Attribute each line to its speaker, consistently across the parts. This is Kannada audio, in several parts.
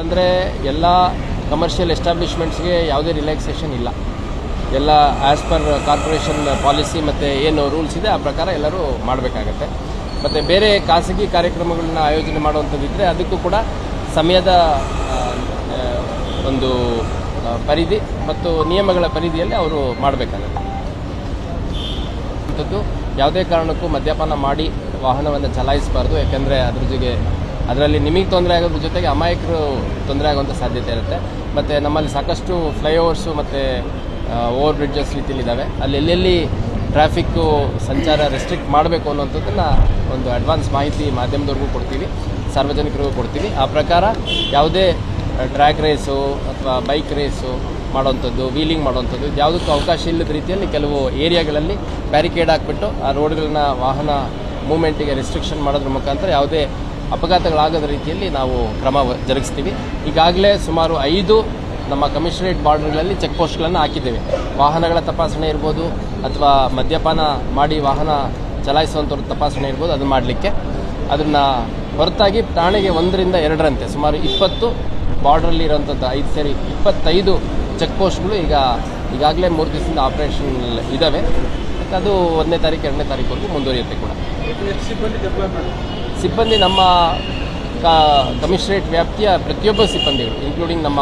Speaker 1: ಅಂದರೆ ಎಲ್ಲ ಕಮರ್ಷಿಯಲ್ ಎಸ್ಟಾಬ್ಲಿಷ್ಮೆಂಟ್ಸ್ಗೆ ಯಾವುದೇ ರಿಲ್ಯಾಕ್ಸೇಷನ್ ಇಲ್ಲ. ಎಲ್ಲ ಆ್ಯಸ್ ಪರ್ ಕಾರ್ಪೊರೇಷನ್ ಪಾಲಿಸಿ ಮತ್ತು ಏನು ರೂಲ್ಸ್ ಇದೆ ಆ ಪ್ರಕಾರ ಎಲ್ಲರೂ ಮಾಡಬೇಕಾಗತ್ತೆ. ಮತ್ತು ಬೇರೆ ಖಾಸಗಿ ಕಾರ್ಯಕ್ರಮಗಳನ್ನ ಆಯೋಜನೆ ಮಾಡುವಂಥದ್ದಿದ್ದರೆ ಅದಕ್ಕೂ ಕೂಡ ಸಮಯದ ಒಂದು ಪರಿಧಿ ಮತ್ತು ನಿಯಮಗಳ ಪರಿಧಿಯಲ್ಲಿ ಅವರು ಮಾಡಬೇಕಾಗತ್ತೆ. ಅಂಥದ್ದು ಯಾವುದೇ ಕಾರಣಕ್ಕೂ ಮದ್ಯಪಾನ ಮಾಡಿ ವಾಹನವನ್ನು ಚಲಾಯಿಸಬಾರ್ದು. ಯಾಕೆಂದರೆ ಅದರಲ್ಲಿ ನಿಮಗೆ ತೊಂದರೆ ಆಗೋದ್ರ ಜೊತೆಗೆ ಅಮಾಯಕರು ತೊಂದರೆ ಆಗುವಂಥ ಸಾಧ್ಯತೆ ಇರುತ್ತೆ. ಮತ್ತು ನಮ್ಮಲ್ಲಿ ಸಾಕಷ್ಟು ಫ್ಲೈಓವರ್ಸು ಮತ್ತು ಓವರ್ ಬ್ರಿಡ್ಜಸ್ ರೀತಿಯಲ್ಲಿದ್ದಾವೆ. ಅಲ್ಲಿ ಎಲ್ಲೆಲ್ಲಿ ಟ್ರಾಫಿಕ್ಕು ಸಂಚಾರ ರೆಸ್ಟ್ರಿಕ್ಟ್ ಮಾಡಬೇಕು ಅನ್ನೋಂಥದ್ದನ್ನು ಒಂದು ಅಡ್ವಾನ್ಸ್ ಮಾಹಿತಿ ಮಾಧ್ಯಮದವ್ರಿಗೂ ಕೊಡ್ತೀವಿ, ಸಾರ್ವಜನಿಕರಿಗೂ ಕೊಡ್ತೀವಿ. ಆ ಪ್ರಕಾರ ಯಾವುದೇ ಟ್ರ್ಯಾಕ್ ರೇಸು ಅಥವಾ ಬೈಕ್ ರೇಸು ಮಾಡೋವಂಥದ್ದು, ವೀಲಿಂಗ್ ಮಾಡೋವಂಥದ್ದು ಯಾವುದಕ್ಕೂ ಅವಕಾಶ ಇಲ್ಲದ ರೀತಿಯಲ್ಲಿ ಕೆಲವು ಏರಿಯಾಗಳಲ್ಲಿ ಬ್ಯಾರಿಕೇಡ್ ಹಾಕ್ಬಿಟ್ಟು ಆ ರೋಡ್ಗಳನ್ನ ವಾಹನ ಮೂವ್ಮೆಂಟಿಗೆ ರೆಸ್ಟ್ರಿಕ್ಷನ್ ಮಾಡೋದ್ರ ಮುಖಾಂತರ ಯಾವುದೇ ಅಪಘಾತಗಳಾಗದ ರೀತಿಯಲ್ಲಿ ನಾವು ಕ್ರಮ ಜರುಗಿಸ್ತೀವಿ. ಈಗಾಗಲೇ ಸುಮಾರು 5 ನಮ್ಮ ಕಮಿಷನರೇಟ್ ಬಾರ್ಡರ್ಗಳಲ್ಲಿ ಚೆಕ್ ಪೋಸ್ಟ್ಗಳನ್ನು ಹಾಕಿದ್ದೇವೆ. ವಾಹನಗಳ ತಪಾಸಣೆ ಇರ್ಬೋದು ಅಥವಾ ಮದ್ಯಪಾನ ಮಾಡಿ ವಾಹನ ಚಲಾಯಿಸುವಂಥವ್ರ ತಪಾಸಣೆ ಇರ್ಬೋದು, ಅದನ್ನು ಮಾಡಲಿಕ್ಕೆ. ಅದನ್ನು ಹೊರತಾಗಿ ಠಾಣೆಗೆ 1 ರಿಂದ 2ರಂತೆ ಸುಮಾರು 20 ಬಾರ್ಡ್ರಲ್ಲಿ ಇರೋಂಥದ್ದು 5 ಸೇರಿ 25 ಚೆಕ್ ಪೋಸ್ಟ್ಗಳು ಈಗಾಗಲೇ 3 ದಿವಸದಿಂದ ಆಪರೇಷನ್ ಇದ್ದಾವೆ. ಮತ್ತು ಅದು 1ನೇ ತಾರೀಕು 2ನೇ ತಾರೀಕುವರೆಗೂ ಮುಂದುವರಿಯುತ್ತೆ ಕೂಡ. ಸಿಬ್ಬಂದಿ ನಮ್ಮ ಕಮಿಷನರೇಟ್ ವ್ಯಾಪ್ತಿಯ ಪ್ರತಿಯೊಬ್ಬ ಸಿಬ್ಬಂದಿಗಳು, ಇನ್ಕ್ಲೂಡಿಂಗ್ ನಮ್ಮ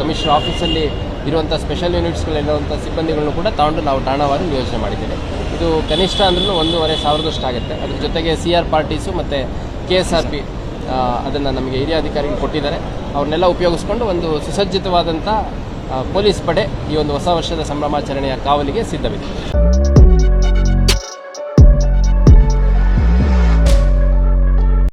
Speaker 1: ಕಮಿಷನರ್ ಆಫೀಸಲ್ಲಿ ಇರುವಂಥ ಸ್ಪೆಷಲ್ ಯೂನಿಟ್ಸ್ಗಳಿರುವಂಥ ಸಿಬ್ಬಂದಿಗಳನ್ನು ಕೂಡ ತಗೊಂಡು ನಾವು ಠಾಣಾವಾರು ನಿಯೋಜನೆ ಮಾಡಿದ್ದೇವೆ. ಇದು ಕನಿಷ್ಠ ಅಂದ್ರೂ 1,500 ಆಗುತ್ತೆ. ಅದ್ರ ಜೊತೆಗೆ CR ಪಾರ್ಟೀಸು ಮತ್ತು KSRP ಅದನ್ನು ನಮಗೆ ಹಿರಿಯ ಅಧಿಕಾರಿಗಳು ಕೊಟ್ಟಿದ್ದಾರೆ. ಅವ್ರನ್ನೆಲ್ಲ ಉಪಯೋಗಿಸ್ಕೊಂಡು ಒಂದು ಸುಸಜ್ಜಿತವಾದಂಥ ಪೊಲೀಸ್ ಪಡೆ ಈ ಒಂದು ಹೊಸ ವರ್ಷದ ಸಂಭ್ರಮಾಚರಣೆಯ ಕಾವಲಿಗೆ ಸಿದ್ಧವಿದೆ.